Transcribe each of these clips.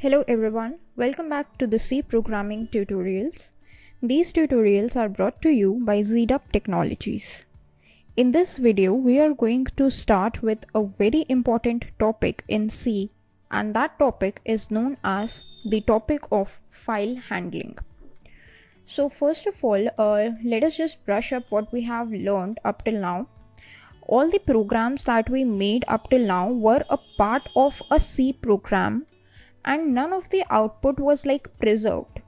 Hello everyone, welcome back to the C programming tutorials. These tutorials are brought to you by ZDub Technologies. In this video, we are going to start with a very important topic in C, and that topic is known as the topic of file handling. So first of all, let us just brush up what we have learned up till now. All the programs that we made up till now were a part of a C program, and none of the output was preserved.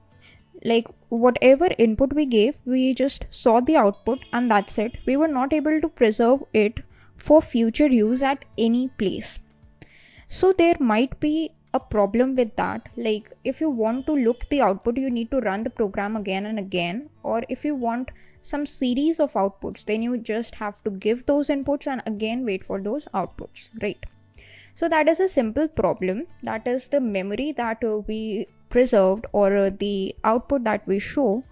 Like whatever input we gave, we just saw the output and that's it. We were not able to preserve it for future use at any place. So there might be a problem with that. Like if you want to look the output, you need to run the program again and again, or if you want some series of outputs, then you just have to give those inputs and again wait for those outputs, right? So that is a simple problem. That is the memory that we preserved, or the output that we show,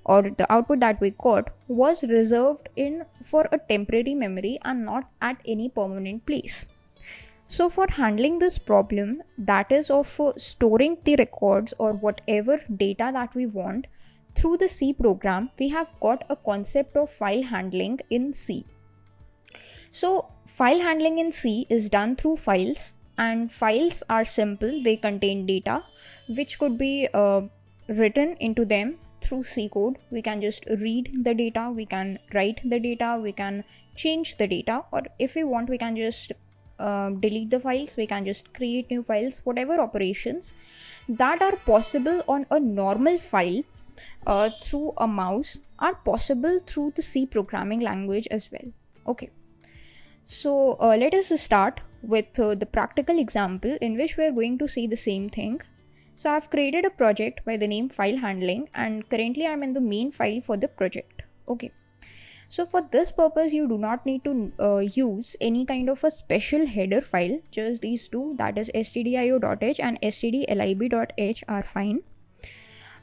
or the output that we got was reserved in for a temporary memory and not at any permanent place. So for handling this problem, that is of storing the records or whatever data that we want through the C program, we have got a concept of file handling in C. So file handling in C is done through files, and files are simple. They contain data which could be written into them through C code. We can just read the data, we can write the data, we can change the data, or if we want, we can just delete the files, we can just create new files. Whatever operations that are possible on a normal file through a mouse are possible through the C programming language as well. Okay. So let us start with the practical example in which we are going to see the same thing. So I have created a project by the name file handling, and currently I am in the main file for the project. Okay. So for this purpose, you do not need to use any kind of a special header file. Just these two, that is stdio.h and stdlib.h are fine.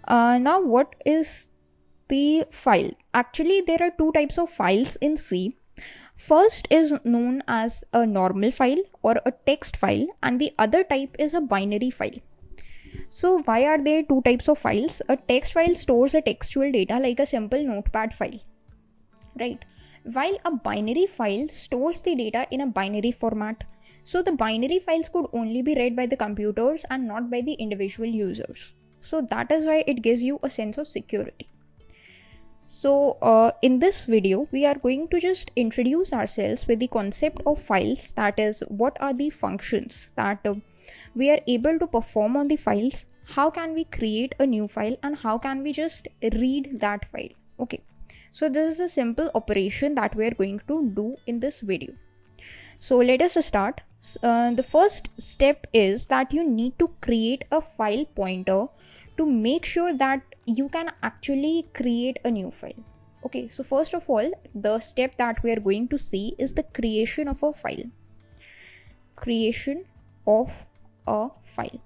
Now what is the file? Actually, there are two types of files in C. First is known as a normal file or a text file, and the other type is a binary file. So why are there two types of files? A text file stores a textual data like a simple notepad file, right? While a binary file stores the data in a binary format. So the binary files could only be read by the computers and not by the individual users. So that is why it gives you a sense of security. So in this video, we are going to just introduce ourselves with the concept of files. That is, what are the functions that we are able to perform on the files, how can we create a new file, and how can we just read that file. Okay, so this is a simple operation that we are going to do in this video. So let us start. The first step is that you need to create a file pointer to make sure that you can actually create a new file. Okay, so first of all, the step that we are going to see is the creation of a file. Creation of a file.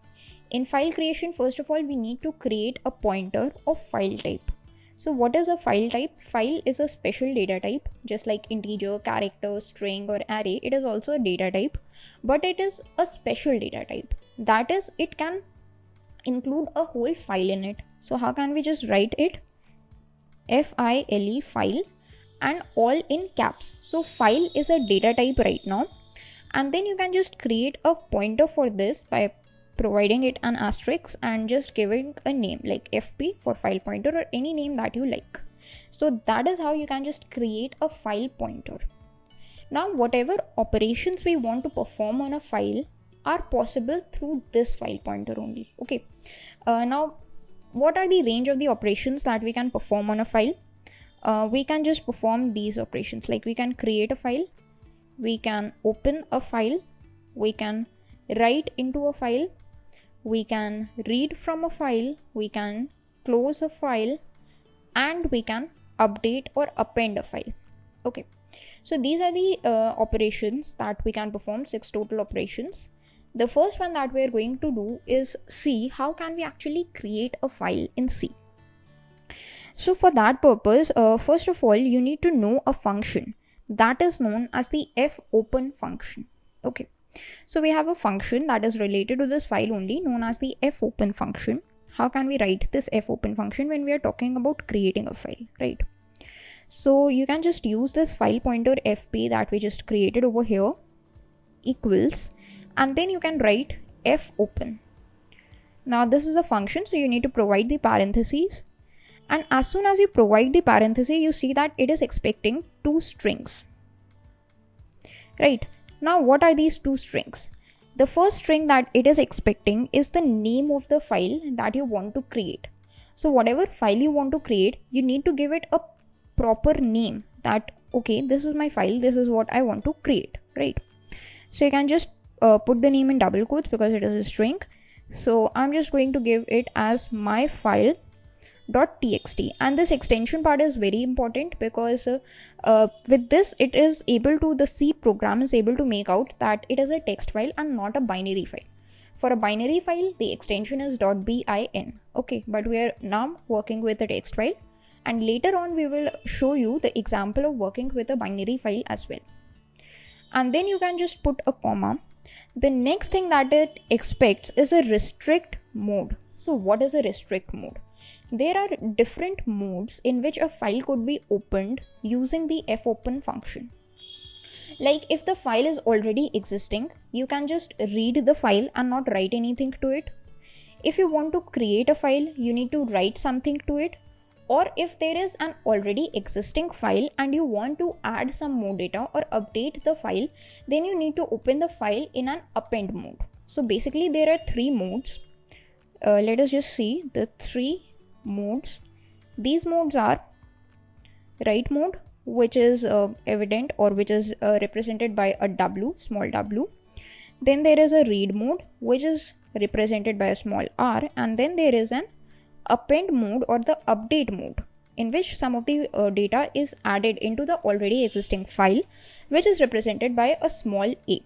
In file creation, first of all, we need to create a pointer of file type. So what is a file type? File is a special data type, just like integer, character, string, or array. It is also a data type, but it is a special data type. That is, it can include a whole file in it. So how can we just write it? F-I-L-E, file, and all in caps. So file is a data type right now, and then you can just create a pointer for this by providing it an asterisk and just giving a name like FP for file pointer, or any name that you like. So that is how you can just create a file pointer. Now whatever operations we want to perform on a file are possible through this file pointer only. Okay. Now what are the range of the operations that we can perform on a file? We can just perform these operations, like we can create a file, we can open a file, we can write into a file, we can read from a file, we can close a file, and we can update or append a file. Okay, so these are the operations that we can perform, 6 total operations. The first one that we are going to do is see how can we actually create a file in C. So for that purpose, first of all, you need to know a function that is known as the fopen function. Okay, So we have a function that is related to this file only, known as the fopen function. How can we write this fopen function when we are talking about creating a file, right? So you can just use this file pointer fp that we just created over here equals, and then you can write fopen. Now this is a function, so you need to provide the parentheses, and as soon as you provide the parenthesis, you see that it is expecting 2 strings, right? Now what are these 2 strings? The first string that it is expecting is the name of the file that you want to create. So whatever file you want to create, you need to give it a proper name, that okay, this is my file, this is what I want to create, right? So you can just put the name in double quotes because it is a string. So I'm just going to give it as my file .txt, and this extension part is very important because with this it is able to, the C program is able to make out that it is a text file and not a binary file. For a binary file, the extension is .bin. Okay, but we are now working with a text file, and later on we will show you the example of working with a binary file as well. And then you can just put a comma. The next thing that it expects is a restrict mode. So what is a restrict mode? There are different modes in which a file could be opened using the fopen function. Like if the file is already existing, you can just read the file and not write anything to it. If you want to create a file, you need to write something to it. Or if there is an already existing file and you want to add some more data or update the file, then you need to open the file in an append mode. So basically there are 3 modes. Let us just see the 3 modes. These modes are write mode, which is evident or which is represented by a W, small w. Then there is a read mode, which is represented by a small r, and then there is an append mode or the update mode, in which some of the data is added into the already existing file, which is represented by a small a.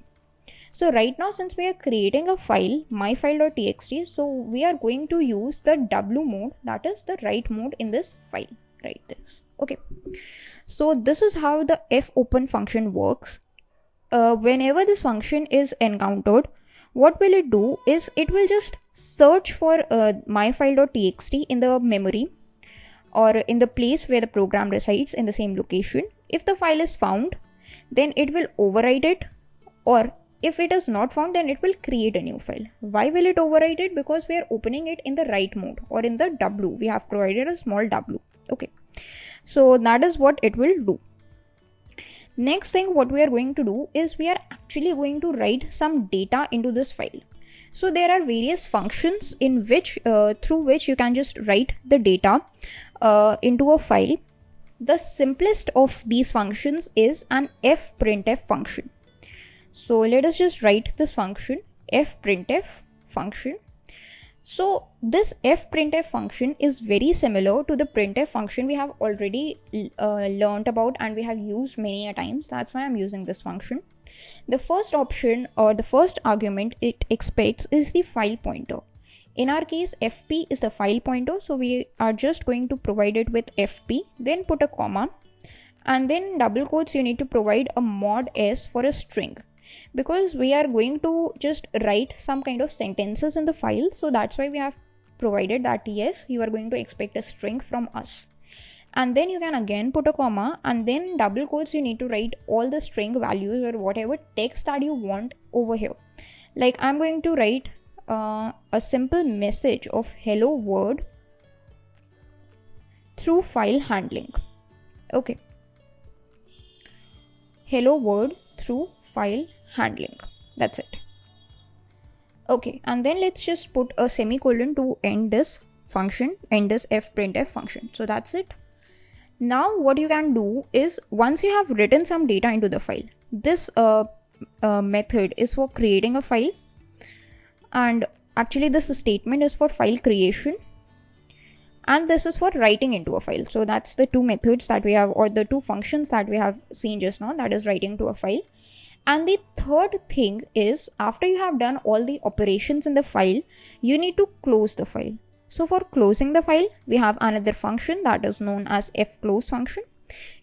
So right now, since we are creating a file, myfile.txt, so we are going to use the W mode, that is the write mode in this file, right? This. Okay. So this is how the fopen function works. Whenever this function is encountered, what will it do is it will just search for myfile.txt in the memory or in the place where the program resides in the same location. If the file is found, then it will overwrite it, or if it is not found, then it will create a new file. Why will it overwrite it? Because we are opening it in the write mode or in the W. We have provided a small W. Okay. So that is what it will do. Next thing what we are going to do is we are actually going to write some data into this file. So there are various functions in which through which you can just write the data into a file. The simplest of these functions is an fprintf function. So let us just write this function, fprintf function. So this fprintf function is very similar to the printf function we have already learned about and we have used many a times. That's why I'm using this function. The first option or the first argument it expects is the file pointer. In our case, fp is the file pointer, so we are just going to provide it with fp, then put a comma, and then double quotes you need to provide a mod s for a string, because we are going to just write some kind of sentences in the file. So that's why we have provided that yes, you are going to expect a string from us. And then you can again put a comma, and then double quotes you need to write all the string values or whatever text that you want over here. Like I'm going to write a simple message of hello world through file handling. Okay, hello world through file handling. That's it. Okay, and then let's just put a semicolon to end this function, end this fprintf function. So that's it. Now what you can do is, once you have written some data into the file, this method is for creating a file, and actually this statement is for file creation, and this is for writing into a file. So that's the two methods that we have, or the two functions that we have seen just now, that is writing to a file. And the third thing is, after you have done all the operations in the file, you need to close the file. So for closing the file, we have another function that is known as fclose function.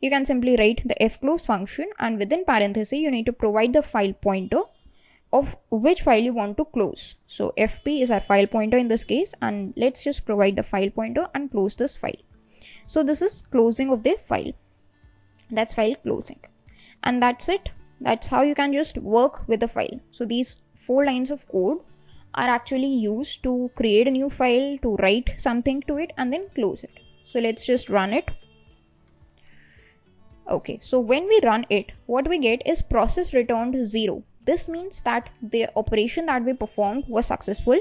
You can simply write the fclose function, and within parenthesis you need to provide the file pointer of which file you want to close. So fp is our file pointer in this case, and let's just provide the file pointer and close this file. So this is closing of the file. That's file closing. And that's it. That's how you can just work with the file. So these 4 lines of code are actually used to create a new file, to write something to it, and then close it. So let's just run it. Okay, so when we run it, what we get is process returned 0. This means that the operation that we performed was successful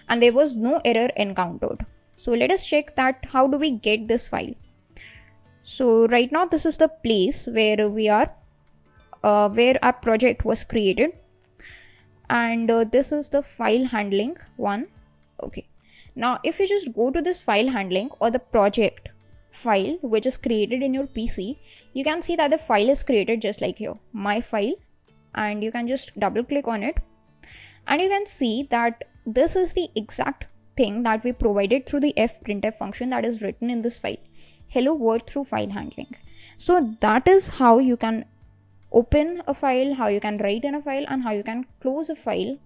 and there was no error encountered. So let us check that how do we get this file. So right now this is the place where we are, where our project was created, and this is the file handling one. Okay, now if you just go to this file handling or the project file which is created in your PC, you can see that the file is created just like here, my file, and you can just double click on it and you can see that this is the exact thing that we provided through the fprintf function that is written in this file, hello world through file handling. So that is how you can open a file, how you can write in a file, and how you can close a file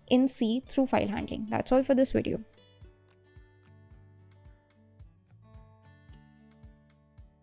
in C through file handling. That's all for this video.